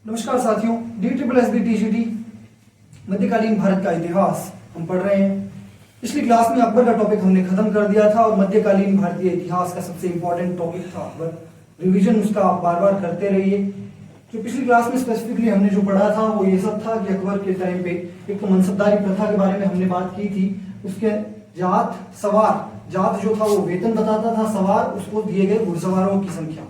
नमस्कार साथियों, DSSB-TGT मध्यकालीन भारत का इतिहास हम पढ़ रहे हैं। पिछली क्लास में अकबर का टॉपिक हमने खत्म कर दिया था और मध्यकालीन भारतीय इतिहास का सबसे इंपॉर्टेंट टॉपिक था अकबर। रिवीजन उसका आप बार बार करते रहिए। जो पिछली क्लास में स्पेसिफिकली हमने जो पढ़ा था वो ये सब था कि अकबर के टाइम पे एक तो मनसबदारी प्रथा के बारे में हमने बात की थी। उसके जात सवार, जात जो था वो वेतन बताता था, सवार उसको दिए गए घुड़सवारों की संख्या।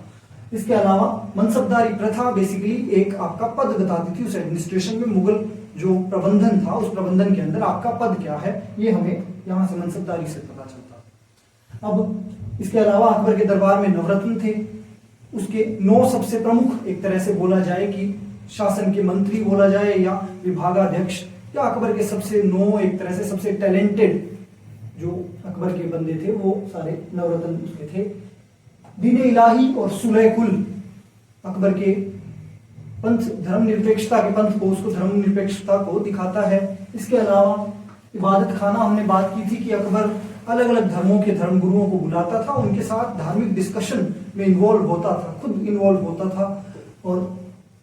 इसके अलावा मनसबदारी प्रथा बेसिकली एक आपका पद बताती थी। उस एडमिनिस्ट्रेशन में मुगल जो प्रबंधन था उस प्रबंधन के अंदर आपका पद क्या है ये हमें यहाँ से मनसबदारी से पता चलता। अब इसके अलावा अकबर के दरबार में नवरत्न थे। उसके 9 सबसे प्रमुख एक तरह से बोला जाए कि शासन के मंत्री बोला जाए या विभागाध्यक्ष या अकबर के सबसे 9 एक तरह से सबसे टैलेंटेड जो अकबर के बंदे थे वो सारे नवरत्न उसके थे। दीन इलाही और सुलह-ए-कुल अकबर के पंथ धर्मनिरपेक्षता के पंथ को, उसको धर्मनिरपेक्षता को दिखाता है। इसके अलावा इबादत खाना हमने बात की थी कि अकबर अलग अलग धर्मों के धर्मगुरुओं को बुलाता था, उनके साथ धार्मिक डिस्कशन में इन्वॉल्व होता था, खुद इन्वॉल्व होता था। और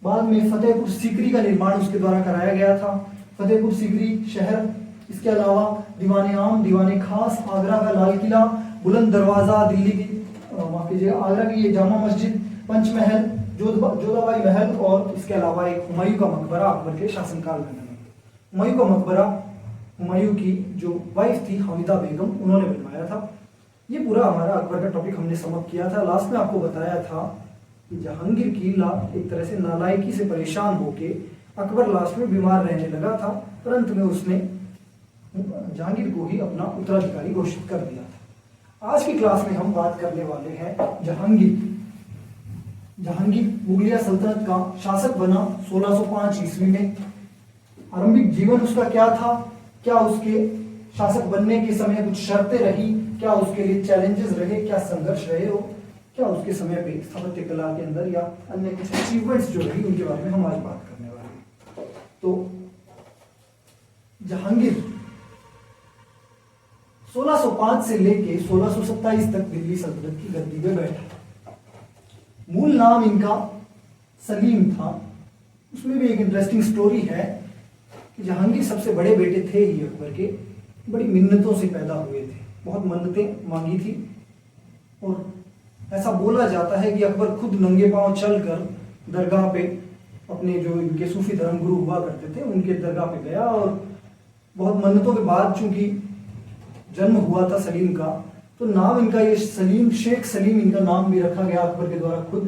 बाद में फतेहपुर सीकरी का निर्माण उसके द्वारा कराया गया था। फतेहपुर सीकरी शहर, इसके अलावा दीवाने आम, दीवाने खास, आगरा का लाल किला, बुलंद दरवाजा, दिल्ली की आगरा की ये जामा मस्जिद, पंचमहल, जोधाबाई महल और इसके अलावा एक हुमायूं का मकबरा अकबर के शासनकाल में बना। हुमायूं का मकबरा हुमायूं की जो वाइफ थी हामिदा बेगम, उन्होंने बनवाया था। ये पूरा हमारा अकबर का टॉपिक हमने समाप्त किया था। लास्ट में आपको बताया था कि जहांगीर की एक तरह से नालायकी से परेशान होके अकबर लास्ट में बीमार रहने लगा था, परंतु में उसने जहांगीर को ही अपना उत्तराधिकारी घोषित कर दिया था। आज की क्लास में हम बात करने वाले हैं जहांगीर। जहांगीर मुगलिया सल्तनत का शासक बना 1605 ईस्वी में। आरंभिक जीवन उसका क्या था, क्या उसके शासक बनने के समय कुछ शर्तें रही, क्या उसके लिए चैलेंजेस रहे, क्या संघर्ष रहे हो, क्या उसके समय पे स्थापत्य कला के अंदर या अन्य कुछ अचीवमेंट्स जो रही उनके बारे में हम आज बात करने वाले हैं। तो जहांगीर 1605 से लेके 1627 तक दिल्ली सल्तनत की गद्दी पे बैठा। मूल नाम इनका सलीम था। उसमें भी एक इंटरेस्टिंग स्टोरी है कि जहांगीर सबसे बड़े बेटे थे ही अकबर के, बड़ी मिन्नतों से पैदा हुए थे, बहुत मन्नतें मांगी थी। और ऐसा बोला जाता है कि अकबर खुद नंगे पांव चलकर दरगाह पे अपने जो इनके सूफी धर्मगुरु हुआ करते थे उनके दरगाह पे गया और बहुत मन्नतों के बाद चूंकि जन्म हुआ था सलीम का, तो नाम इनका ये सलीम, शेख सलीम इनका नाम भी रखा गया अकबर के द्वारा खुद।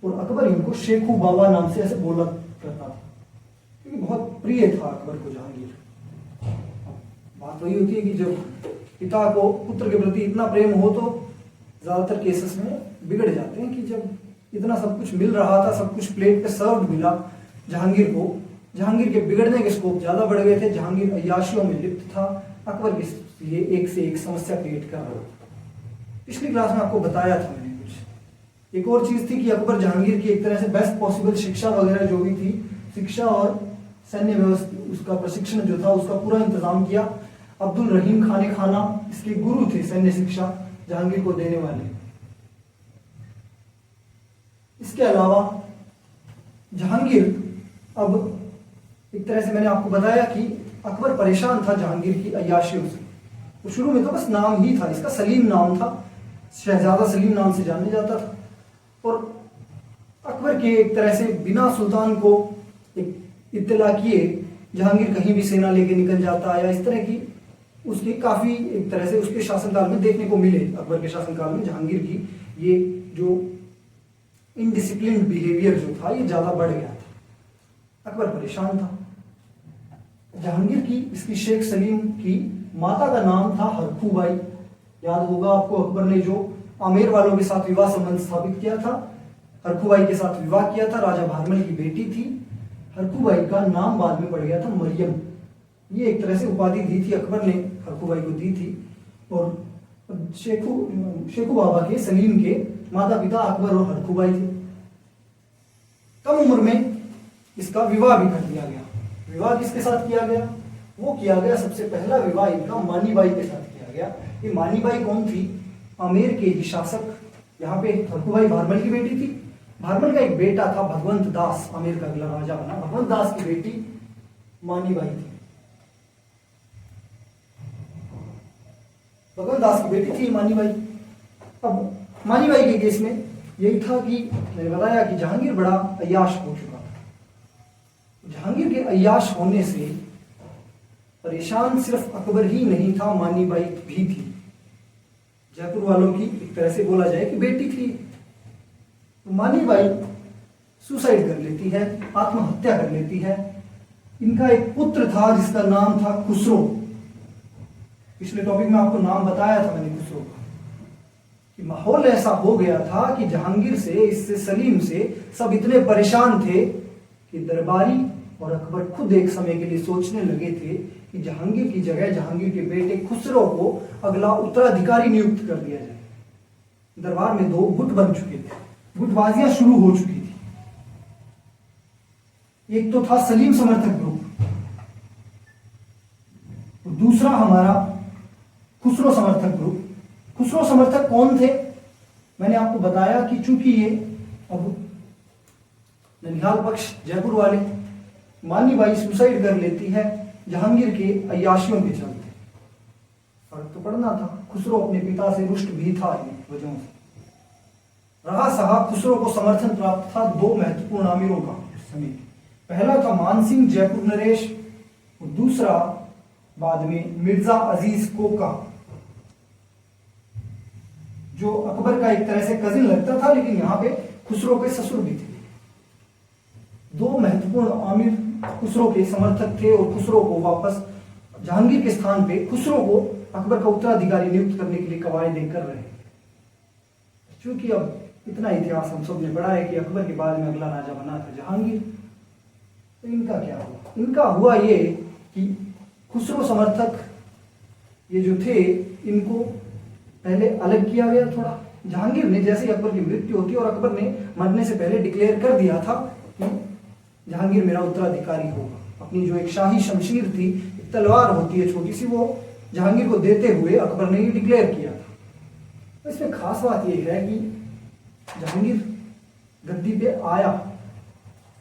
और अकबर इनको शेखू बाबा नाम से ऐसे बोला करता था क्योंकि बहुत प्रिय था अकबर को जहांगीर। बात वही होती है कि जब पिता को पुत्र के प्रति इतना प्रेम हो तो ज्यादातर केसेस में बिगड़ जाते हैं कि जब इतना सब कुछ मिल रहा था, सब कुछ प्लेट पे सर्व मिला जहांगीर को, जहांगीर के बिगड़ने के स्कोप ज्यादा बढ़ गए थे। जहांगीर अय्याशियों में लिप्त था, अकबर के लिए एक से एक समस्या क्रिएट कर रहा था। पिछली क्लास में आपको बताया था मैंने कुछ। एक और चीज थी कि अकबर जहांगीर की एक तरह से बेस्ट पॉसिबल शिक्षा वगैरह जो भी थी, शिक्षा और सैन्य व्यवस्था, उसका प्रशिक्षण जो था उसका पूरा इंतजाम किया। अब्दुल रहीम खाने खाना इसके गुरु थे सैन्य शिक्षा जहांगीर को देने वाले। इसके अलावा जहांगीर अब एक तरह से मैंने आपको बताया कि अकबर परेशान था जहांगीर की अय्याशियों से। तो शुरू में तो बस नाम ही था, इसका सलीम नाम था, शहजादा सलीम नाम से जाने जाता था। और अकबर के एक तरह से बिना सुल्तान को एक इत्तला किए जहांगीर कहीं भी सेना लेके निकल जाता या इस तरह की उसकी काफी एक तरह से उसके शासनकाल में देखने को मिले। अकबर के शासनकाल में जहांगीर की ये जो इनडिसिप्लिन बिहेवियर जो था ये ज्यादा बढ़ गया था। अकबर परेशान था। जहांगीर की इसकी शेख सलीम की माता का नाम था हरखूबाई। याद होगा आपको अकबर ने जो आमेर वालों के साथ विवाह संबंध स्थापित किया था, हरखूबाई के साथ विवाह किया था, राजा भारमल की बेटी थी। हरखूबाई का नाम बाद में पड़ गया था मरियम। ये एक तरह से उपाधि दी थी अकबर ने, हरखूबाई को दी थी। और शेखू बाबा के सलीम के माता पिता अकबर और हरखूबाई थे। कम उम्र में इसका विवाह भी कर दिया गया। विवाह किसके साथ किया गया? वो किया गया सबसे पहला विवाह इनका मानीबाई के साथ किया गया। ये मानीबाई कौन थी? आमेर के ही शासक, यहाँ पे हरखूबाई भारमल की बेटी थी भारमल का एक बेटा था भगवंत दास, आमेर का अगला राजा बना। भगवंत दास की बेटी मानी बाई थी। भगवंत दास की बेटी थी मानी बाई। अब मानी बाई के केस में यही था कि मैंने बताया कि जहांगीर बड़ा अय्याश हो चुका था। जहांगीर के अय्याश होने से परेशान सिर्फ अकबर ही नहीं था, मानी बाई भी थी। जयपुर वालों की एक तरह से बोला जाए कि बेटी थी। तो मानी बाई सुसाइड कर लेती है, आत्महत्या कर लेती है। इनका एक पुत्र था जिसका नाम था खुसरो। पिछले टॉपिक में आपको नाम बताया था मैंने खुसरो का, कि माहौल ऐसा हो गया था कि जहांगीर से, इससे सलीम से सब इतने परेशान थे कि दरबारी और अकबर खुद एक समय के लिए सोचने लगे थे कि जहांगीर की जगह जहांगीर के बेटे खुसरो को अगला उत्तराधिकारी नियुक्त कर दिया जाए। दरबार में दो गुट बन चुके थे, गुटबाजियां शुरू हो चुकी थी। एक तो था सलीम समर्थक ग्रुप, दूसरा हमारा खुसरो समर्थक ग्रुप। खुसरो समर्थक कौन थे? मैंने आपको बताया कि चूंकि ये अब ननिहाल पक्ष जयपुर वाले, मानी बाई सुसाइड कर लेती है जहांगीर के अय्याशियों के चलते। फर्क तो पड़ना था। खुसरो अपने पिता से रुष्ट भी था इन वजहों से। रहा सहा खुसरो को समर्थन प्राप्त था दो महत्वपूर्ण आमिरों का उस समय। पहला था मानसिंह जयपुर नरेश और दूसरा बाद में मिर्जा अजीज कोका, जो अकबर का एक तरह से कजिन लगता था, लेकिन यहां पे खुसरो के ससुर भी थे। दो महत्वपूर्ण आमिर खुसरो के समर्थक थे और खुसरो को वापस जहांगीर के स्थान पे खुसरो को अकबर का उत्तराधिकारी नियुक्त करने के लिए कवायदें कर रहे। क्योंकि अब इतना इतिहास हम सब ने पढ़ा है कि अकबर के बाद में अगला राजा बना था जहांगीर। तो इनका क्या हुआ? इनका हुआ ये कि खुसरो समर्थक ये जो थे, इनको पहले अलग किया गया थोड़ा। जहांगीर ने जैसे ही अकबर की मृत्यु होती और अकबर ने मरने से पहले डिक्लेयर कर दिया था कि जहांगीर मेरा उत्तराधिकारी होगा। अपनी जो एक शाही शमशीर थी, एक तलवार होती है छोटी सी, वो जहांगीर को देते हुए अकबर ने ये डिक्लेयर किया था। तो इसमें खास बात यह है कि जहांगीर गद्दी पे आया,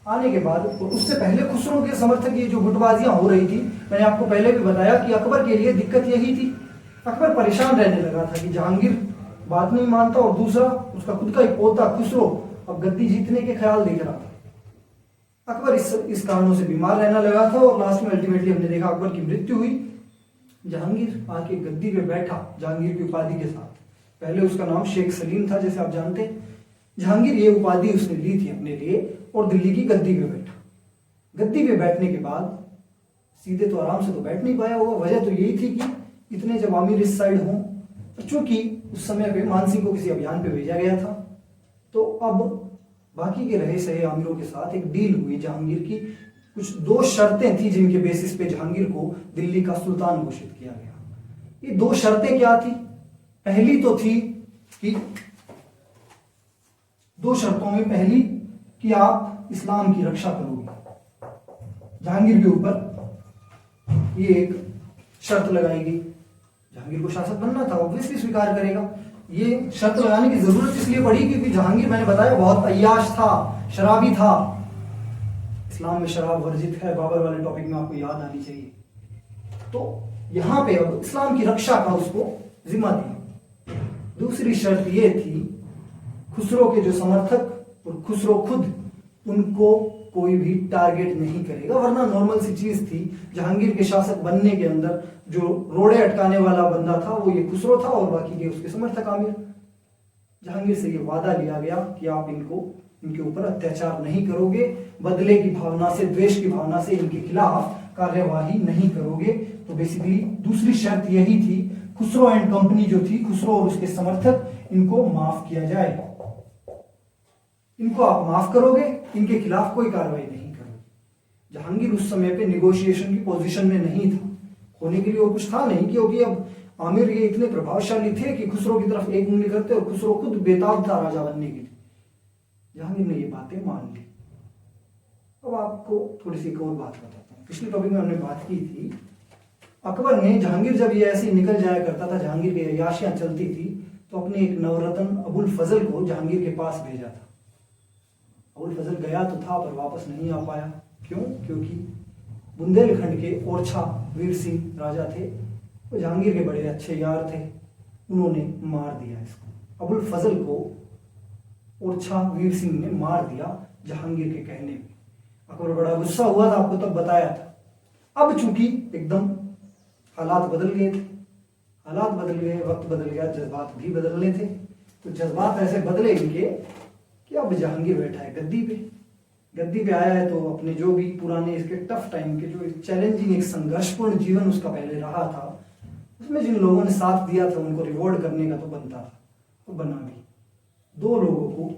आने के बाद उससे पहले खुसरो के समर्थक ये जो गुटबाजियां हो रही थी, मैंने आपको पहले भी बताया कि अकबर के लिए दिक्कत यही थी। अकबर परेशान रहने लगा था कि जहांगीर बात नहीं मानता और दूसरा उसका खुद का एक पोता खुसरो अब गद्दी जीतने के ख्याल देख रहा था। अकबर इस कारणों से बीमार रहने लगा था और लास्ट में अल्टीमेटली हमने देखा अकबर की मृत्यु हुई। जहांगीर आके गद्दी पे बैठा जहांगीर की उपाधि के साथ। पहले उसका नाम शेख सलीम था, जैसे आप जानते हैं। जहांगीर ये उपाधि उसने ली थी अपने लिए और दिल्ली की गद्दी पे बैठा। गद्दी पे बैठने के बाद सीधे तो आराम से तो बैठ नहीं पाया होगा। वजह तो यही थी कि इतने जब आमिर इस साइड हों, तो चूंकि उस समय पे मानसिंह को किसी अभियान पे भेजा गया था, तो अब बाकी के रहे सहे आमिरों के साथ एक डील हुई जहांगीर की। कुछ दो शर्तें थी जिनके बेसिस पे जहांगीर को दिल्ली का सुल्तान घोषित किया गया। ये दो शर्तें क्या थी? पहली तो थी कि दो शर्तों में पहली कि आप इस्लाम की रक्षा करोगे। जहांगीर के ऊपर ये एक शर्त लगाई गई। जहांगीर को शासक बनना था, ऑब्वियसली स्वीकार करेगा। ये शर्त लगाने की जरूरत इसलिए पड़ी क्योंकि जहांगीर, मैंने बताया, बहुत अय्याश था, शराबी था। इस्लाम में शराब वर्जित है, बाबर वाले टॉपिक में आपको याद आनी चाहिए। तो यहां पे अब इस्लाम की रक्षा का उसको जिम्मा दिया। दूसरी शर्त ये थी, खुसरो के जो समर्थक और खुसरो खुद, उनको कोई भी टारगेट नहीं करेगा। वरना नॉर्मल सी चीज थी, जहांगीर के शासक बनने के अंदर जो रोड़े अटकाने वाला बंदा था वो ये खुसरो था और बाकी के उसके समर्थक आमिर। जहांगीर से ये वादा लिया गया कि आप इनके ऊपर अत्याचार नहीं करोगे, बदले की भावना से, द्वेष की भावना से इनके खिलाफ कार्यवाही नहीं करोगे। तो बेसिकली दूसरी शर्त यही थी, खुसरो एंड कंपनी जो थी, खुसरो और उसके समर्थक, इनको माफ किया जाए। इनको आप माफ करोगे, इनके खिलाफ कोई कार्रवाई नहीं करोगे। जहांगीर उस समय पे निगोशिएशन की पोजीशन में नहीं था, होने के लिए और कुछ था नहीं, क्योंकि अब आमिर ये इतने प्रभावशाली थे कि खुसरो की तरफ एक उंगली करते और खुसरो खुद बेताब था राजा बनने के लिए। जहांगीर ने ये बातें मान ली। अब आपको थोड़ी सी एक और बात बताता हूँ। पिछले टॉपिक में हमने बात की थी, अकबर ने, जहांगीर जब ये ऐसे निकल जाया करता था, जहांगीर की अय्याशियां चलती थी, तो अपने एक नवरत्न अबुल फजल को जहांगीर के पास भेजा था। अबुल फजल गया तो था पर वापस नहीं आ पाया। क्यों? क्योंकि बुंदेलखंड के ओरछा वीर सिंह राजा थे, वो जहांगीर के बड़े अच्छे यार थे, उन्होंने मार दिया इसको। अबुल फजल को ओरछा वीर सिंह ने मार दिया जहांगीर के कहने पे। अकबर बड़ा गुस्सा हुआ था, आपको तब बताया था। अब चूंकि एकदम हालात बदल गए थे, हालात बदल गए, वक्त बदल गया, जज्बात भी बदलने थे। तो जज्बात ऐसे बदले इनके कि अब जहांगीर बैठा है गद्दी पे। गद्दी पे आया है तो अपने जो भी पुराने इसके टफ टाइम के जो चैलेंजिंग एक संघर्षपूर्ण जीवन उसका पहले रहा था, उसमें जिन लोगों ने साथ दिया था उनको रिवॉर्ड करने का तो बनता था, तो बना भी। दो लोगों को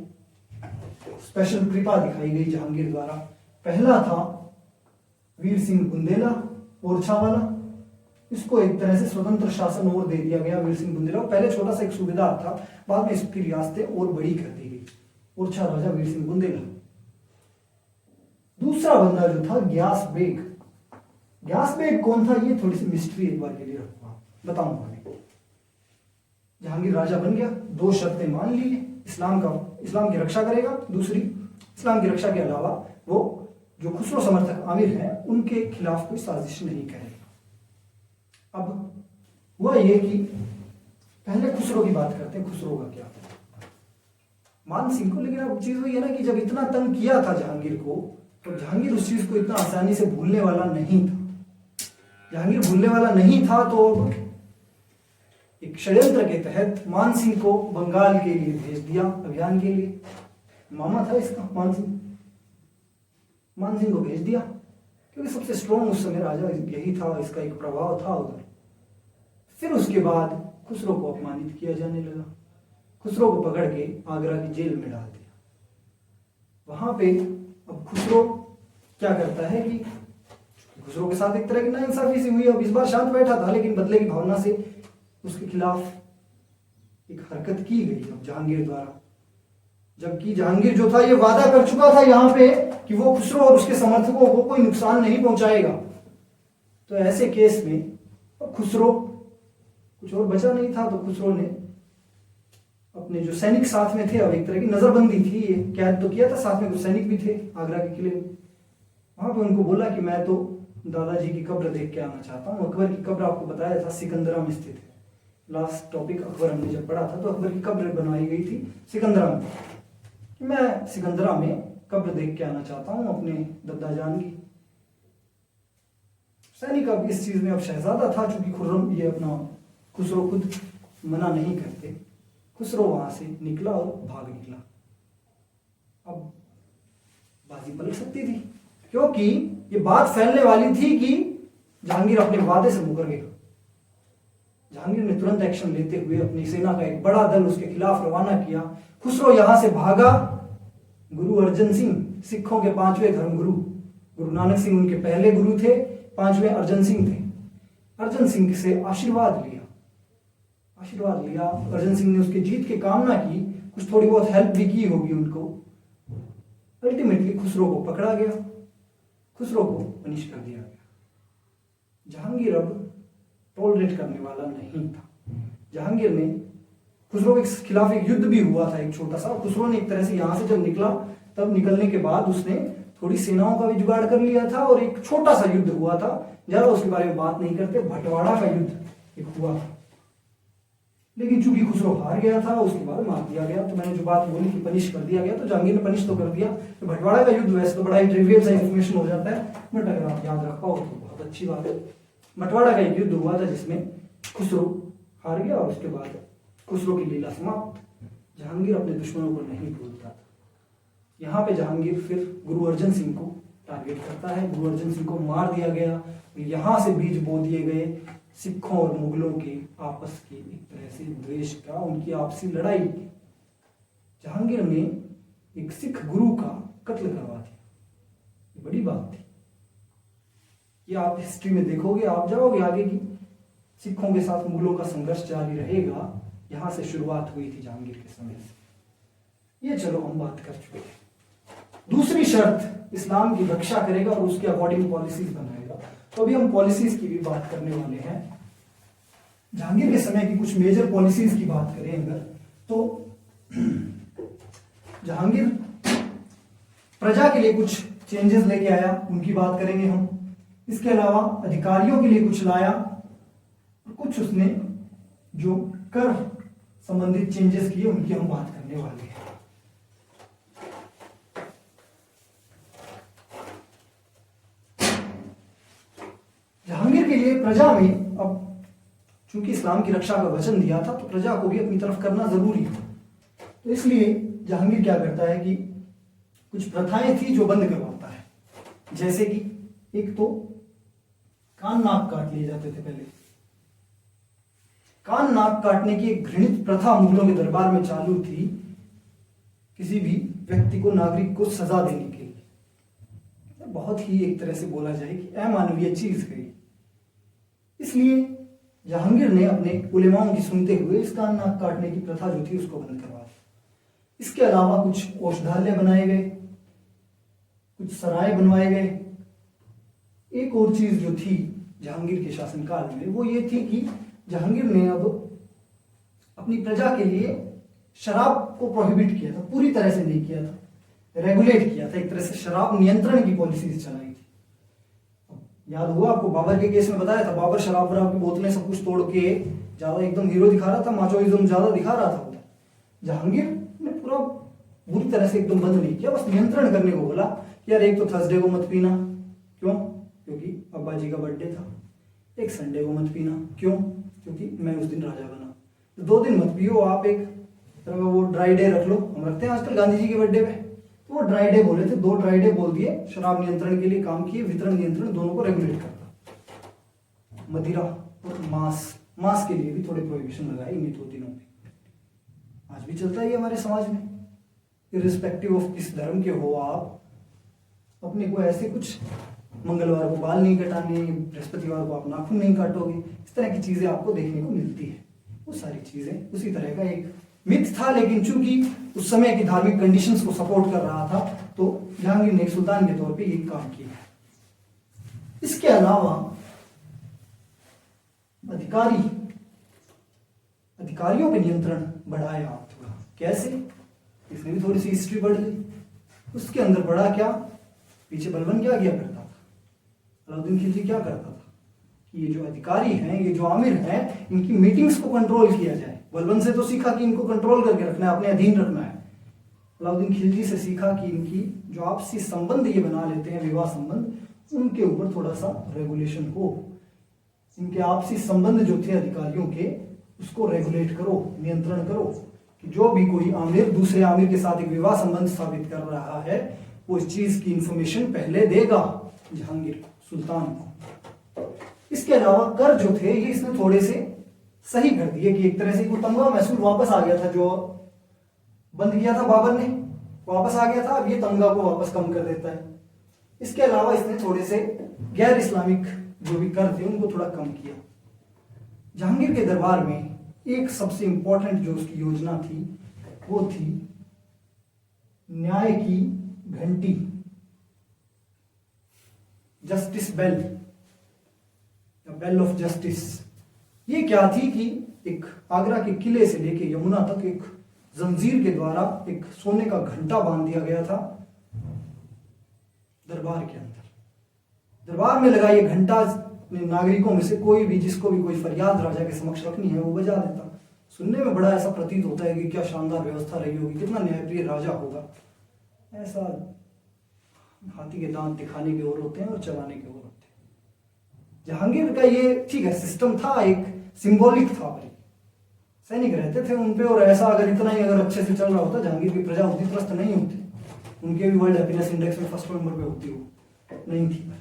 स्पेशल कृपा दिखाई गई जहांगीर द्वारा। पहला था वीर सिंह बुंदेला ओरछा वाला, इसको एक तरह से स्वतंत्र शासन और दे दिया गया। वीर सिंह बुंदेला पहले छोटा सा एक सूबेदार था, बाद में इसकी रियासतें और बड़ी कर दी गई। ओरछा राजा वीर सिंह बुंदेला। दूसरा बंदा जो था ग्यास बेग। ग्यास बेग कौन था, ये थोड़ी सी मिस्ट्री एक बार के लिए रखूंगा, बताऊंगा आगे। जहांगीर राजा बन गया, दो शर्तें मान ली, इस्लाम की रक्षा करेगा, दूसरी इस्लाम की रक्षा के अलावा वो जो खुसरो समर्थक आमिर हैं उनके खिलाफ कोई साजिश नहीं करेगा। अब हुआ ये कि पहले खुसरो की बात करते हैं, खुसरो का क्या मान सिंह को। लेकिन अब चीज वही है ना कि जब इतना तंग किया था जहांगीर को, तो जहांगीर उस चीज को इतना आसानी से भूलने वाला नहीं था। जहांगीर भूलने वाला नहीं था, तो एक षड्यंत्र के तहत मान सिंह को बंगाल के लिए भेज दिया अभियान के लिए। मामा था इसका मान सिंह को भेज दिया, क्योंकि सबसे स्ट्रॉन्ग उस समय राजा यही था, इसका एक प्रभाव था उधर। फिर उसके बाद खुसरो को अपमानित किया जाने लगा। खुसरो को पकड़ के आगरा की जेल में डाल दिया। वहां पे अब खुसरो क्या करता है कि खुसरो के साथ एक तरह की नाइंसाफी सी हुई। अब इस बार शांत बैठा था, लेकिन बदले की भावना से उसके खिलाफ एक हरकत की गई अब जहांगीर द्वारा। जबकि जहांगीर जो था ये वादा कर चुका था यहाँ पे कि वो खुसरो और उसके समर्थकों को कोई नुकसान नहीं पहुंचाएगा। तो ऐसे केस में खुसरो कुछ और बचा नहीं था, तो खुसरो ने अपने जो सैनिक साथ में थे, अब एक तरह की नजरबंदी थी, ये कैद तो किया था, साथ में कुछ सैनिक भी थे आगरा के किले में। वहां पे उनको बोला कि मैं तो दादाजी की कब्र देख के आना चाहता हूँ। अकबर की कब्र आपको बताया था सिकंदरा में स्थित है। लास्ट टॉपिक अकबर हमने जब पढ़ा था तो अकबर की कब्र बनवाई गई थी सिकंदरा में। मैं सिकंदरा में कब्र देख के आना चाहता हूँ अपने दद्दा जान की। सैनिक अब इस चीज में अब शहजादा था, चूंकि खुर्रम ये अपना खुसरो खुद मना नहीं करते। खुसरो वहां से निकला और भाग निकला। अब बाजी पलट सकती थी, क्योंकि ये बात फैलने वाली थी कि जहांगीर अपने वादे से मुकर गया। जहांगीर ने तुरंत एक्शन लेते हुए अपनी सेना का एक बड़ा दल उसके खिलाफ रवाना किया। खुसरो यहां से भागा। गुरु अर्जन सिंह, सिखों के 5वें धर्मगुरु, गुरु नानक सिंह उनके पहले गुरु थे, 5वें अर्जन सिंह थे। अर्जन सिंह से आशीर्वाद लिया। अर्जन सिंह ने उसकी जीत की कामना की, कुछ थोड़ी बहुत हेल्प भी की होगी उनको। अल्टीमेटली खुसरो को पकड़ा गया, खुसरो को पनिश कर दिया गया। जहांगीर अब टॉलरेट करने वाला नहीं था। जहांगीर ने खुसरो के खिलाफ एक युद्ध भी हुआ था, एक छोटा सा। खुसरो ने एक तरह से यहां से जब निकला, तब निकलने के बाद उसने थोड़ी सेनाओं का भी जुगाड़ कर लिया था और एक छोटा सा युद्ध हुआ था, ज्यादा उसके बारे में बात नहीं करते। भटवाड़ा का युद्ध एक हुआ था, लेकिन चूंकि खुसरो हार गया था, उसके बाद मार दिया गया। तो मैंने जो बात बोली कि पनिश कर दिया गया, तो जहांगीर ने पनिश तो कर दिया। तो भटवाड़ा का युद्ध वैसे तो बड़ा ही ट्रिवियल सा इंफॉर्मेशन हो जाता है, बट अगर आप याद रख पाओ तो बहुत अच्छी बात है। भटवाड़ा का एक युद्ध हुआ था जिसमें खुसरो हार गया और उसके बाद खुसरो की लीला समाप्त। जहांगीर अपने दुश्मनों को नहीं भूलता था। यहाँ पे जहांगीर फिर गुरु अर्जन सिंह को टारगेट करता है। गुरु अर्जन सिंह को मार दिया गया। यहाँ से बीज बो दिए गए सिखों और मुगलों के आपस की एक तरह से द्वेष का, उनकी आपसी लड़ाई। जहांगीर ने एक सिख गुरु का कत्ल करवा दिया। ये बड़ी बात थी। ये आप हिस्ट्री में देखोगे, आप जाओगे आगे की, सिखों के साथ मुगलों का संघर्ष जारी रहेगा। यहां से शुरुआत हुई थी जहांगीर के समय से। ये चलो हम बात कर चुके हैं। दूसरी शर्त, इस्लाम की रक्षा करेगा और उसके अकॉर्डिंग पॉलिसीज बनाएगा। तो अभी हम पॉलिसीज की भी बात करने वाले हैं। जहांगीर के समय की कुछ मेजर पॉलिसीज की बात करें अगर, तो जहांगीर प्रजा के लिए कुछ चेंजेस लेके आया, उनकी बात करेंगे हम। इसके अलावा अधिकारियों के लिए कुछ लाया, कुछ उसने जो कर संबंधित चेंजेस किए उनकी हम बात करने वाले हैं। जहांगीर के लिए प्रजा में, अब चूंकि इस्लाम की रक्षा का वचन दिया था तो प्रजा को भी अपनी तरफ करना जरूरी है, तो इसलिए जहांगीर क्या करता है कि कुछ प्रथाएं थी जो बंद करवाता है। जैसे कि एक तो कान नाक काट लिए जाते थे पहले। कान नाक काटने की एक घृणित प्रथा मुगलों के दरबार में चालू थी, किसी भी व्यक्ति को, नागरिक को सजा देने के लिए। बहुत ही एक तरह से बोला जाए कि अमानवीय चीज है। इसलिए जहांगीर ने अपने उलेमाओं की सुनते हुए इस कान नाक काटने की प्रथा जो थी उसको बंद करवा दी। इसके अलावा कुछ औषधालय बनाए गए, कुछ सराय बनवाए गए। एक और चीज जो थी जहांगीर के शासनकाल में वो ये थी कि जहांगीर ने अब अपनी प्रजा के लिए शराब को प्रोहिबिट किया था, पूरी तरह से नहीं किया था, रेगुलेट किया था। एक तरह से शराब नियंत्रण की पॉलिसीज चलाई थी। याद हुआ आपको, बाबर के केस में बताया था, बाबर शराब वराब की बोतलें सब कुछ तोड़ के ज्यादा एकदम हीरो दिखा रहा था, माचोइज्म ज्यादा दिखा रहा था। जहांगीर ने पूरा बुरी तरह से एकदम बंद नहीं किया, बस नियंत्रण करने को बोला कि यार एक तो थर्सडे को मत पीना, क्यों? क्योंकि अब्बा जी का बर्थडे था। एक संडे को मत पीना, क्यों? क्योंकि मैं उस दिन राजा बना। तो 2 दिन मत पियो आप, एक वो ड्राई डे रख लो, हम रखते हैं आजकल गांधी जी के बर्थडे पे, तो वो ड्राई डे बोले थे, 2 ड्राई डे बोल दिए। शराब नियंत्रण के लिए काम किए, वितरण नियंत्रण दोनों को रेगुलेट करता। मदिरा और मांस के लिए भी थोड़े प्रोहिबिशन लगाए इन 2 दिनों में। आज भी चलता है हमारे समाज में, इर्रिस्पेक्टिव ऑफ किस धर्म के हो आप, अपने को ऐसे कुछ मंगलवार को बाल नहीं कटाने, बृहस्पतिवार को आप नाखून नहीं काटोगे, इस तरह की चीजें आपको देखने को मिलती है। वो सारी चीजें उसी तरह का एक मिथ था, लेकिन चूंकि उस समय की धार्मिक कंडीशंस को सपोर्ट कर रहा था तो जहांगीर ने सुल्तान के तौर पे ये काम किया। इसके अलावा अधिकारियों पे नियंत्रण बढ़ाया आप थोड़ा। कैसे? इसमें भी थोड़ी सी हिस्ट्री बढ़ गई। उसके अंदर बढ़ा क्या, पीछे बलबन क्या किया करता था, अलाउद्दीन खिलजी क्या करता था कि ये जो अधिकारी हैं, ये जो आमिर हैं, इनकी मीटिंग्स को कंट्रोल किया जाए। बलबन से तो सीखा कि इनको कंट्रोल करके रखना है, अपने अधीन रखना है। अलाउद्दीन खिलजी से सीखा कि इनकी जो आपसी संबंध ये बना लेते हैं, विवाह संबंध, उनके ऊपर थोड़ा सा रेगुलेशन हो। इनके आपसी संबंध जो थे अधिकारियों के, उसको रेगुलेट करो, नियंत्रण करो, कि जो भी कोई आमिर दूसरे आमिर के साथ एक विवाह संबंध स्थापित कर रहा है वो इस चीज की इंफॉर्मेशन पहले देगा जहांगीर सुल्तान को। इसके अलावा कर जो थे ये इसने थोड़े से सही कर दिए कि एक तरह से वो तमगा महसूल वापस आ गया था, जो बंद किया था बाबर ने, वापस आ गया था। अब ये तमगा को वापस कम कर देता है। इसके अलावा इसने थोड़े से गैर इस्लामिक जो भी कर थे उनको थोड़ा कम किया। जहांगीर के दरबार में एक सबसे इंपॉर्टेंट जो उसकी योजना थी वो थी न्याय की घंटी, justice bell, bell of justice. ये क्या थी कि एक आगरा के किले से लेके यमुना तक एक जंजीर के द्वारा एक सोने का घंटा बांध दिया गया था दरबार के अंदर। दरबार में लगा ये घंटा नागरिकों में से कोई भी, जिसको भी कोई फरियाद राजा के समक्ष रखनी है, वो बजा देता। सुनने में बड़ा ऐसा प्रतीत होता है कि क्या शानदार व्यवस्था रही होगी, कितना न्यायप्रिय राजा होगा। ऐसा हाथी के दांत दिखाने के ओर होते हैं और चलाने के ओर होते हैं। जहांगीर का ये ठीक है सिस्टम था, एक सिंबॉलिक था भाई, सैनिक रहते थे उनपे, और ऐसा अगर इतना ही अगर अच्छे से चल रहा होता, जहांगीर की प्रजा उतनी त्रस्त नहीं होती, उनके भी वर्ल्ड हैप्पीनेस इंडेक्स में फर्स्ट नंबर पे होती, वो नहीं थी।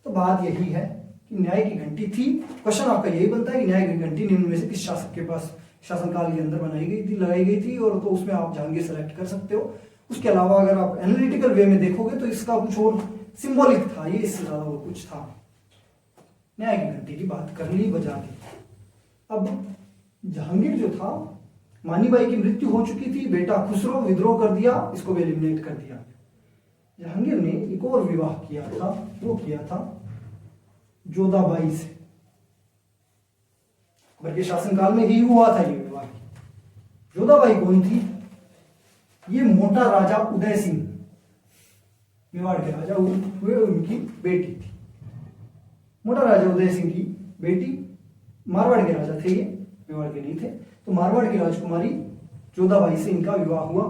तो बात यही है कि न्याय की घंटी थी। क्वेश्चन आपका यही बनता है कि न्याय की घंटी निम्न में से किस शासक के पास शासनकाल के अंदर बनाई गई थी, लगाई गई थी, और तो उसमें आप जहांगीर सेलेक्ट कर सकते हो। उसके अलावा अगर आप एनालिटिकल वे में देखोगे तो इसका कुछ और सिंबॉलिक था, ये इससे ज्यादा और कुछ था। न्याय की घंटी की बात कर ली, बजा दी। अब जहांगीर जो था, मानीबाई की मृत्यु हो चुकी थी, बेटा खुसरो विद्रोह कर दिया, इसको भी एलिमिनेट कर दिया। जहांगीर ने एक और विवाह किया था, वो किया था जोधाबाई से। अकबर के शासनकाल में ही हुआ था ये विवाह। जोधाबाई कौन थी? ये मोटा राजा उदय सिंह, मेवाड़ के राजा हुए, उनकी बेटी थी। मोटा राजा उदय सिंह की बेटी, मारवाड़ के राजा थे ये, मेवाड़ के नहीं थे। तो मारवाड़ की राजकुमारी जोधाबाई से इनका विवाह हुआ।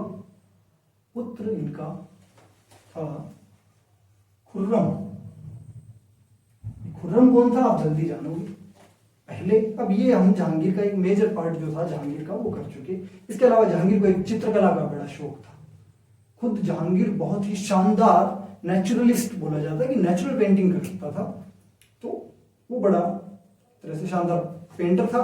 पुत्र इनका था खुर्रम। खुर्रम कौन था आप जल्दी जानोगे पहले। अब ये हम जहांगीर का एक मेजर पार्ट जो था जहांगीर का वो कर चुके। इसके अलावा जहांगीर को एक चित्रकला का बड़ा शौक था। खुद जहांगीर बहुत ही शानदार नेचुरलिस्ट बोला जाता है कि नेचुरल पेंटिंग कर सकता था। तो वो बड़ा तरह से शानदार पेंटर था।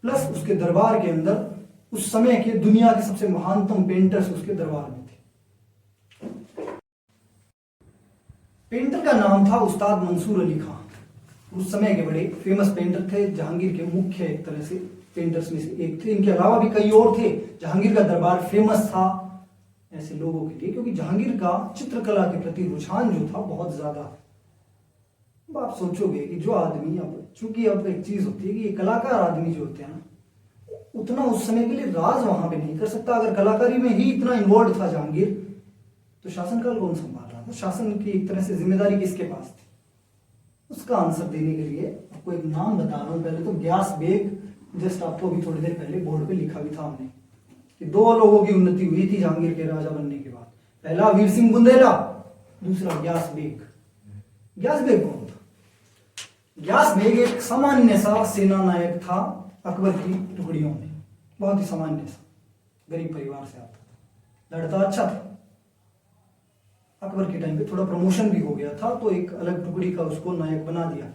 प्लस उसके दरबार के अंदर उस समय के दुनिया के सबसे महानतम पेंटर्स उसके दरबार में थे। पेंटर का नाम था उस्ताद मंसूर अली खान। उस समय के बड़े फेमस पेंटर थे, जहांगीर के मुख्य एक तरह से पेंटर्स में से एक थे। इनके अलावा भी कई और थे। जहांगीर का दरबार फेमस था ऐसे लोगों के लिए, क्योंकि जहांगीर का चित्रकला के प्रति रुझान जो था बहुत ज्यादा। अब आप सोचोगे कि जो आदमी, अब चूंकि अब एक चीज होती है कि ये कलाकार आदमी जो होते हैं ना, उतना उस समय के लिए राज वहां पे नहीं कर सकता। अगर कलाकारी में ही इतना इन्वॉल्व था जहांगीर, तो शासनकाल कौन संभाल रहा था? शासन की एक तरह से जिम्मेदारी किसके पास थी? उसका आंसर देने के लिए आपको एक नाम बता रहा हूं। पहले तो ग्यास बेग, जस्ट आपको अभी थोड़ी देर पहले बोर्ड पे लिखा भी था हमने कि दो लोगों की उन्नति हुई थी जहांगीर के राजा बनने के बाद। पहला वीर सिंह बुंदेला, दूसरा ग्यास बेग। ग्यास बेग कौन था? ग्यास बेग एक सामान्य सा सेना नायक था अकबर की टुकड़ियों में। बहुत ही सामान्य सा, गरीब परिवार से आता था, लड़ता अच्छा था। अकबर के टाइम पे थोड़ा प्रमोशन भी हो गया था, तो एक अलग टुकड़ी का उसको नायक बना दिया।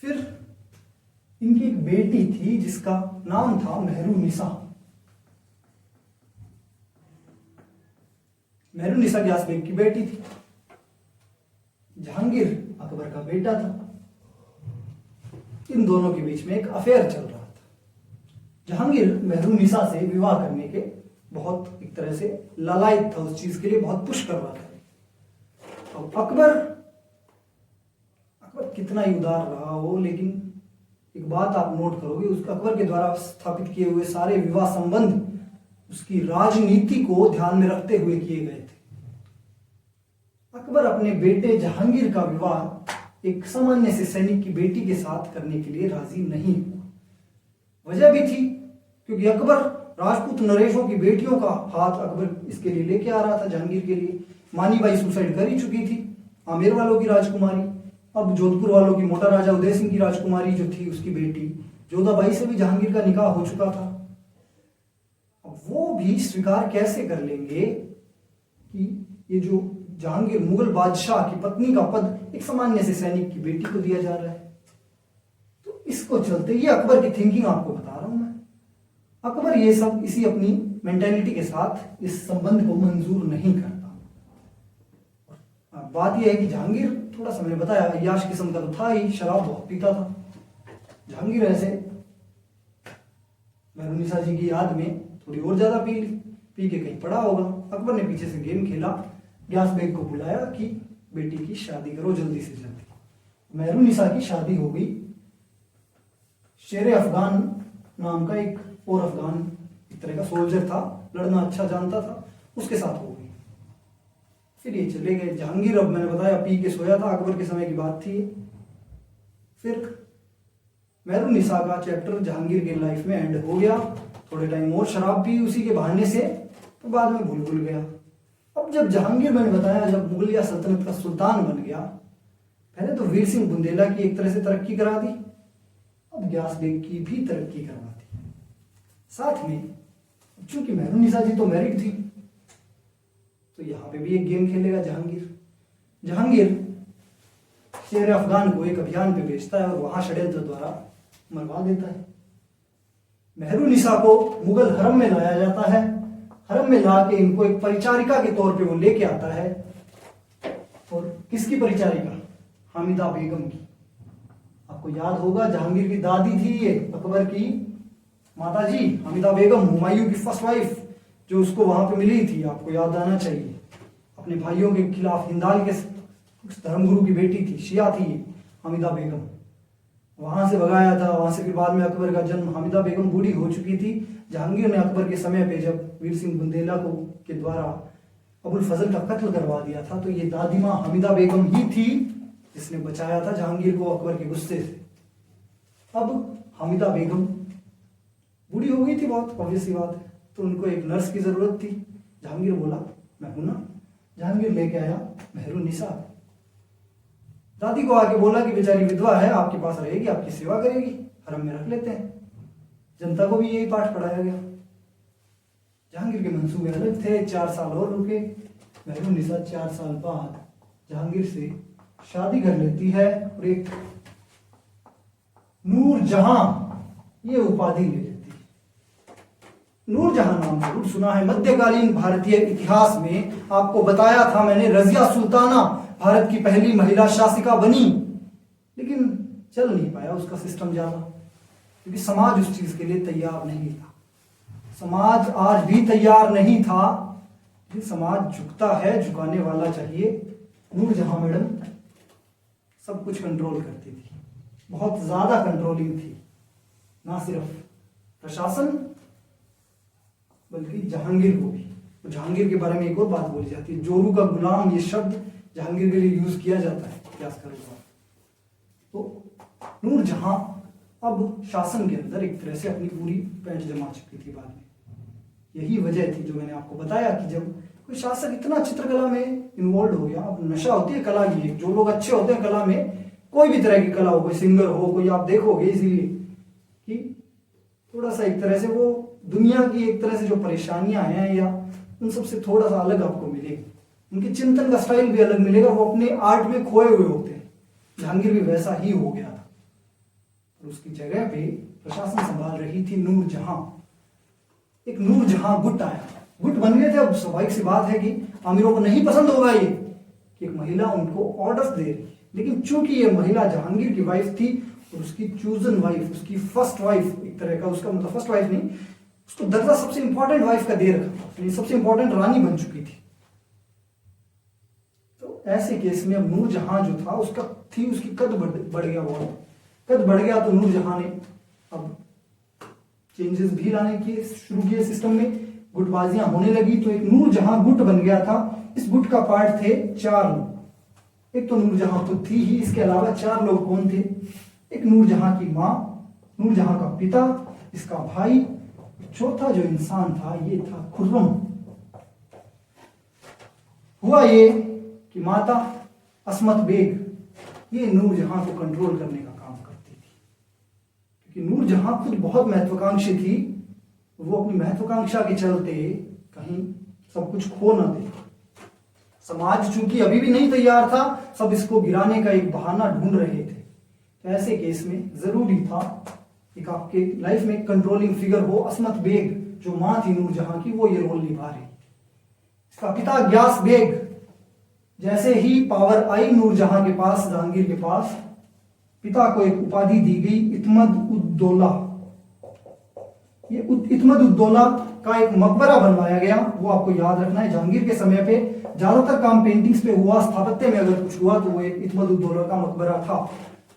फिर इनकी एक बेटी थी जिसका नाम था मेहरुनिसा। मेहरुनिसा ग्यास बेग की बेटी थी। जहांगीर अकबर का बेटा था। इन दोनों के बीच में एक अफेयर चल रहा था। जहांगीर मेहरुनिसा से विवाह करने के बहुत एक तरह से लालायित था, उस चीज के लिए बहुत पुश कर रहा था। अब अकबर कितना ही उदार रहा हो, लेकिन एक बात आप नोट करोगे, उस अकबर के द्वारा स्थापित किए हुए सारे विवाह संबंध उसकी राजनीति को ध्यान में रखते हुए किए गए थे। अकबर अपने बेटे जहांगीर का विवाह एक सामान्य से सैनिक की बेटी के साथ करने के लिए राजी नहीं हुआ। वजह भी थी क्योंकि अकबर राजपूत नरेशों की बेटियों का हाथ अकबर इसके लिए लेके आ रहा था जहांगीर के लिए। मानीबाई सुसाइड कर ही चुकी थी, आमेर वालों की राजकुमारी। अब जोधपुर वालों की मोटा राजा उदय सिंह की राजकुमारी जो थी, उसकी बेटी जोधाबाई से भी जहांगीर का निकाह हो चुका था। अब वो भी स्वीकार कैसे कर लेंगे कि ये जो जहांगीर मुगल बादशाह की पत्नी का पद एक सामान्य से सैनिक की बेटी को दिया जा रहा है? तो इसको चलते ये अकबर की थिंकिंग आपको बता रहा हूं मैं। अकबर ये सब इसी अपनी मेंटेलिटी के साथ इस संबंध को मंजूर नहीं करता। बात यह है कि जहांगीर थोड़ा सा मैंने बताया अय्याश किस्म का तो था ही, शराब बहुत पीता था। जहांगीर ऐसे मेहरुनिसा जी की याद में थोड़ी और ज्यादा पी के कहीं पड़ा होगा। अकबर ने पीछे से गेम खेला, ग्यास बेग को बुलाया कि बेटी की शादी करो जल्दी से जल्दी। मेहरुनिसा की शादी हो गई। शेर अफगान नाम का एक और अफगान एक तरह का सोल्जर था, लड़ना अच्छा जानता था, उसके साथ हो गई। फिर ये चले गए। जहांगीर, अब मैंने बताया, पी के सोया था, अकबर के समय की बात थी। फिर मेहरुनिसा का चैप्टर जहांगीर के लाइफ में एंड हो गया। थोड़े टाइम और शराब पी उसी के बहाने से, तो बाद में भूल गया। अब जब जहांगीर, मैंने बताया, जब मुगलिया सल्तनत का सुल्तान बन गया, पहले तो वीर सिंह बुंदेला की एक तरह से तरक्की करा दी, अब ग्यास बेग की भी तरक्की करवा दी। साथ में चूंकि मेहरुनिसा जी तो मैरिड थी, तो यहां पे भी एक गेम खेलेगा जहांगीर शेर अफगान को एक अभियान पे भेजता है और वहां षड्यंत्र द्वारा मरवा देता है। मेहरुनिसा को मुगल हरम में लाया जाता है। हरम में लाके इनको एक परिचारिका के तौर पे वो लेके आता है। और किसकी परिचारिका? हामिदा बेगम की। आपको याद होगा जहांगीर की दादी थी ये, अकबर की माता जी हामिदा बेगम, हुमायूं की फर्स्ट वाइफ, जो उसको वहां पे मिली थी। आपको याद आना चाहिए। अपने भाइयों के खिलाफ हिंदाल के धर्मगुरु की बेटी थी, शिया थी ये हामिदा बेगम। वहां से भगाया था। वहां से फिर बाद में अकबर का जन्म, हामिदा बेगम बूढ़ी हो चुकी थी। जहांगीर ने अकबर के समय पे जब वीर सिंह बुंदेला को के द्वारा अबुल फजल का कत्ल करवा दिया था, तो ये दादी माँ हमीदा बेगम ही थी जिसने बचाया था जहांगीर को अकबर के गुस्से से। अब हमीदा बेगम बूढ़ी हो गई थी बहुत, ऑब्वियस सी बात है, तो उनको एक नर्स की जरूरत थी। जहांगीर बोला मैं हूं ना। जहांगीर लेके आया मेहरुन्निसा। दादी को आके बोला कि बेचारी विधवा है, आपके पास रहेगी, आपकी सेवा करेगी, हरम में रख लेते हैं। जनता को भी यही पाठ पढ़ाया गया। जहांगीर के मंसूबे अलग थे, 4 साल और रुके। मेहरुन्निसा 4 साल बाद जहांगीर से शादी कर लेती है और एक नूरजहां ये उपाधि ले लेती है। नूरजहां नाम जरूर सुना है, मध्यकालीन भारतीय इतिहास में आपको बताया था मैंने, रजिया सुल्ताना भारत की पहली महिला शासिका बनी, लेकिन चल नहीं पाया उसका सिस्टम ज्यादा, क्योंकि समाज उस चीज के लिए तैयार नहीं था। समाज आज भी तैयार नहीं था, लेकिन समाज झुकता है, झुकाने वाला चाहिए। नूरजहां मैडम सब कुछ कंट्रोल करती थी, बहुत ज्यादा कंट्रोलिंग थी, ना सिर्फ प्रशासन बल्कि जहांगीर को भी। तो जहांगीर के बारे में एक और बात बोली जाती है, जोरू का गुलाम, ये शब्द जहांगीर के लिए यूज किया जाता है इतिहासकारों द्वारा। तो नूरजहां अब शासन के अंदर एक तरह से अपनी पूरी पैठ जमा चुकी थी बाद में। यही वजह थी जो मैंने आपको बताया कि जब कोई शासक इतना चित्रकला में इन्वॉल्व हो गया, अब नशा होती है कला की, जो लोग अच्छे होते हैं कला में, कोई भी तरह की कला हो, कोई सिंगर हो, कोई आप देखोगे इसीलिए कि थोड़ा सा एक तरह से वो दुनिया की एक तरह से जो परेशानियां हैं या उन सबसे थोड़ा सा अलग आपको मिलेगा, उनके चिंतन का स्टाइल भी अलग मिलेगा, वो अपने आर्ट में खोए हुए होते हैं। जहांगीर भी वैसा ही हो गया था और उसकी जगह पे प्रशासन संभाल रही थी नूरजहां। एक नूरजहां गुट आया, गुट बन गए थे। अब स्वाभाविक सी बात है कि आमिरों को नहीं पसंद होगा ये कि एक महिला उनको ऑर्डर्स दे रही है, लेकिन चूंकि ये महिला जहांगीर की वाइफ थी और उसकी चूजन वाइफ, उसकी फर्स्ट वाइफ, एक तरह का उसका मतलब फर्स्ट वाइफ नहीं, उसको दर्जा सबसे इंपॉर्टेंट वाइफ का दे रखा, सबसे इंपॉर्टेंट रानी बन चुकी थी। तो ऐसे केस में अब नूरजहां जो था उसकी कद बढ़ गया, बहुत कद बढ़ गया। तो नूरजहां ने अब चेंजेस भी लाने के शुरू किए सिस्टम में, गुटबाजियां होने लगी, तो एक नूरजहां गुट बन गया था। इस गुट का पार्ट थे 4 लोग। एक तो नूरजहां खुद थी ही, इसके अलावा 4 लोग कौन थे? एक नूरजहां की मां, नूरजहां का पिता, इसका भाई, चौथा जो इंसान था ये था खुर्रम। हुआ ये कि माता असमत बेग ये नूरजहां को कंट्रोल करने का काम करती थी, क्योंकि नूरजहां खुद बहुत महत्वाकांक्षी थी। वो अपनी महत्वाकांक्षा के चलते कहीं सब कुछ खो ना दे। समाज चूंकि अभी भी नहीं तैयार था, सब इसको गिराने का एक बहाना ढूंढ रहे थे। तो ऐसे केस में जरूरी था एक आपके लाइफ में कंट्रोलिंग फिगर हो। असमत बेग जो मां थी नूरजहां की, वो ये रोल निभा रही। इसका पिता ग्यास बेग, जैसे ही पावर आई नूरजहां के पास, जहांगीर के पास, पिता को एक उपाधि दी गई, इत्मद-उद-दौला। ये इत्मद-उद-दौला का एक मकबरा बनवाया गया। वो आपको याद रखना है, जहांगीर के समय पे ज्यादातर काम पेंटिंग्स पे हुआ, स्थापत्य में अगर कुछ हुआ तो वो एक इत्मद-उद-दौला का मकबरा था।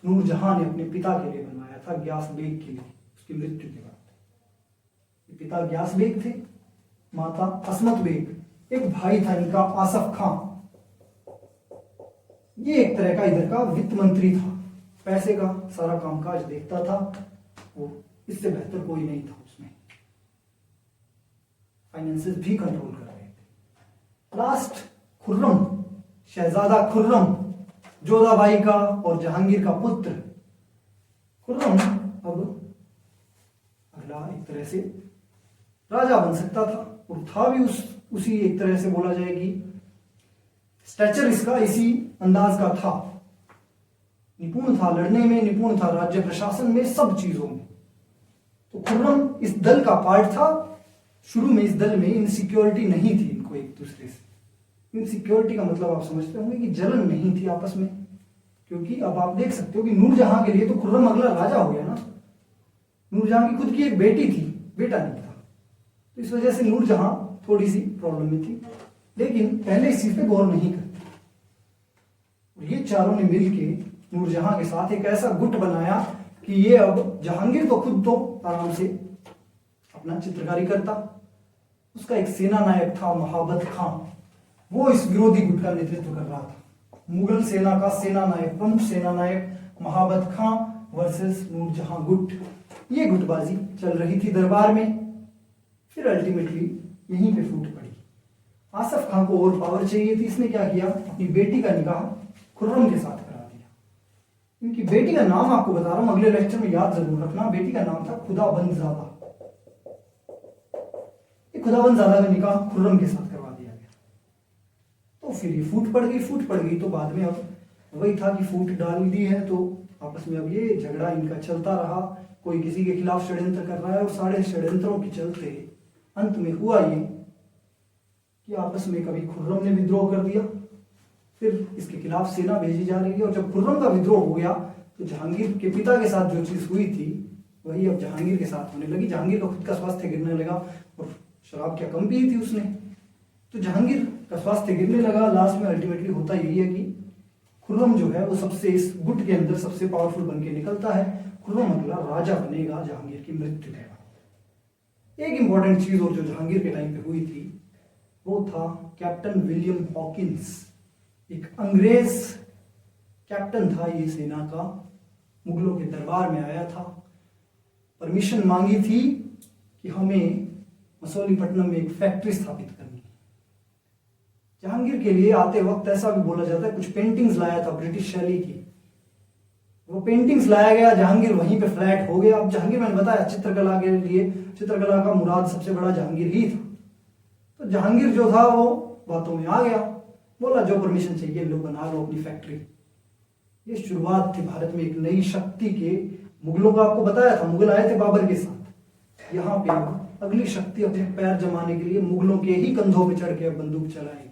नूरजहां ने अपने पिता के लिए बनवाया था, ग्यास बेग के लिए, उसकी मृत्यु के बाद। पिता ग्यास बेग थे, माता असमत बेग, एक भाई था इनका आसफ खां। ये एक तरह का इधर का वित्त मंत्री था, पैसे का सारा कामकाज देखता था वो, इससे बेहतर कोई नहीं था उसमें, फाइनेंसेस भी कंट्रोल कर रहे थे। लास्ट खुर्रम, शहजादा खुर्रम, जोधाबाई का और जहांगीर का पुत्र खुर्रम अब अगला एक तरह से राजा बन सकता था, और था भी उसी एक तरह से बोला जाए कि स्ट्रक्चर इसका इसी अंदाज का था। निपुण था लड़ने में, निपुण था राज्य प्रशासन में, सब चीजों में। तो खुर्रम इस दल का पार्ट था। शुरू में इस दल में इनसिक्योरिटी नहीं थी इनको एक दूसरे से। इनसिक्योरिटी का मतलब आप समझते होंगे कि जलन नहीं थी आपस में, क्योंकि अब आप देख सकते हो कि नूरजहां के लिए तो खुर्रम अगला राजा हो गया ना। नूरजहां की खुद की एक बेटी थी, बेटा नहीं था, तो इस वजह से नूरजहां थोड़ी सी प्रॉब्लम में थी, लेकिन पहले इस चीज पे गौर नहीं करते। और ये चारों ने मिलके नूरजहां के साथ एक ऐसा गुट बनाया कि ये अब जहांगीर तो खुद तो आराम से अपना चित्रकारी करता, उसका एक सेना नायक था महाबत खां, वो इस विरोधी गुट का नेतृत्व कर रहा था। मुगल सेना का सेना नायक, प्रमुख सेना नायक महाबत खां वर्सेस नूरजहां गुट, ये गुटबाजी चल रही थी दरबार में। फिर अल्टीमेटली यहीं पे फूट पड़ी। आसफ खां को और पावर चाहिए थी, इसने क्या किया, अपनी बेटी का निकाह खुर्रम के साथ करा दिया। इनकी बेटी का नाम आपको बता रहा हूं, अगले लेक्चर में याद जरूर रखना। बेटी का नाम था खुदाबंदजादा। खुदाबंदजादा का निकाह खुर्रम के साथ करवा दिया गया। तो फिर ये फूट पड़ गई तो बाद में अब वही था कि फूट डाल दी है तो आपस में अब ये झगड़ा इनका चलता रहा। कोई किसी के खिलाफ षड्यंत्र कर रहा है और सारे षड्यंत्रों के चलते अंत में हुआ ये कि आपस में कभी खुर्रम ने विद्रोह कर दिया, फिर इसके खिलाफ सेना भेजी जा रही है। और जब खुर्रम का विद्रोह हो गया तो जहांगीर के पिता के साथ जो चीज हुई थी वही अब जहांगीर के साथ होने लगी। जहांगीर का खुद का स्वास्थ्य गिरने लगा और शराब क्या कम पी थी उसने, तो जहांगीर का स्वास्थ्य गिरने लगा। लास्ट में अल्टीमेटली होता यही है कि खुर्रम जो है वो सबसे इस गुट के अंदर सबसे पावरफुल बन के निकलता है। खुर्रम अगला राजा बनेगा जहांगीर की मृत्यु के बाद। एक इंपॉर्टेंट चीज और जो जहांगीर के टाइम पे हुई थी वो था कैप्टन विलियम हॉकिंस, एक अंग्रेज कैप्टन था ये सेना का, मुगलों के दरबार में आया था। परमिशन मांगी थी कि हमें मसौलीपट्टनम में एक फैक्ट्री स्थापित करनी है। जहांगीर के लिए आते वक्त ऐसा भी बोला जाता है कुछ पेंटिंग्स लाया था ब्रिटिश शैली की, वो पेंटिंग्स लाया गया, जहांगीर वहीं पे फ्लैट हो गया। अब जहांगीर, मैंने बताया चित्रकला के लिए, चित्रकला का मुराद सबसे बड़ा जहांगीर ही था। तो जहांगीर जो था वो बातों में आ गया, बोला जो परमिशन चाहिए लो, बना लो अपनी फैक्ट्री। ये शुरुआत थी भारत में एक नई शक्ति के। मुगलों का आपको बताया था, मुगल आए थे बाबर के साथ, यहाँ पे अगली शक्ति अपने पैर जमाने के लिए मुगलों के ही कंधों पे चढ़ के बंदूक चलाएगी।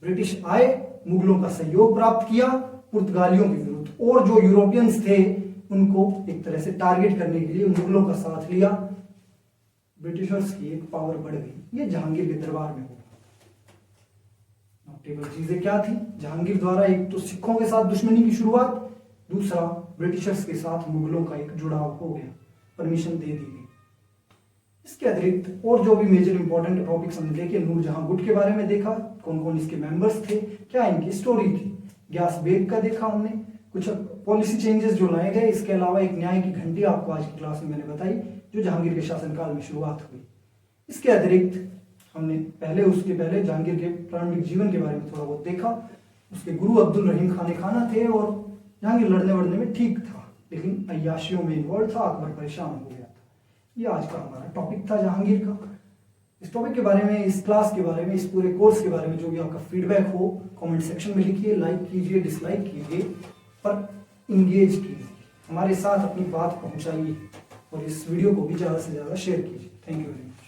ब्रिटिश आए, मुगलों का सहयोग प्राप्त किया पुर्तगालियों के विरुद्ध, और जो यूरोपियंस थे उनको एक तरह से टारगेट करने के लिए मुगलों का साथ लिया। ब्रिटिशर्स की एक पावर बढ़ गई। ये जहांगीर के दरबार में हुआ। नोटेबल चीजें क्या थी, जहांगीर द्वारा एक तो सिखों के साथ दुश्मनी की शुरुआत, दूसरा ब्रिटिशर्स के साथ मुगलों का एक जुड़ाव हो गया, परमिशन दे दी गई। इसके अतिरिक्त और जो भी मेजर इंपॉर्टेंट टॉपिक्स हमने देखे, नूरजहां गुट के बारे में देखा, कौन कौन इसके मेंबर्स थे, क्या इनकी स्टोरी थी। ग्यास बेग का देखा हमने, कुछ पॉलिसी चेंजेस जो लाए गए। इसके अलावा एक न्याय की घंटी आपको आज की क्लास में मैंने बताई जो जहांगीर के शासनकाल में शुरुआत हुई। इसके अतिरिक्त हमने उसके पहले जहांगीर के प्रारंभिक जीवन के बारे में थोड़ा बहुत देखा। उसके गुरु अब्दुल रहीम खाना थे और जहांगीर लड़ने वड़ने में ठीक था, लेकिन अय्याशियों में इन्वॉल्व था, अकबर परेशान हो गया था। ये आज का हमारा टॉपिक था जहांगीर का। इस टॉपिक के बारे में, इस क्लास के बारे में, इस पूरे कोर्स के बारे में जो भी आपका फीडबैक हो कमेंट सेक्शन में लिखिए, लाइक कीजिए, डिसलाइक कीजिए, पर इंगेज कीजिए, हमारे साथ अपनी बात पहुंचाइए और इस वीडियो को भी ज़्यादा से ज़्यादा शेयर कीजिए। Thank you very much.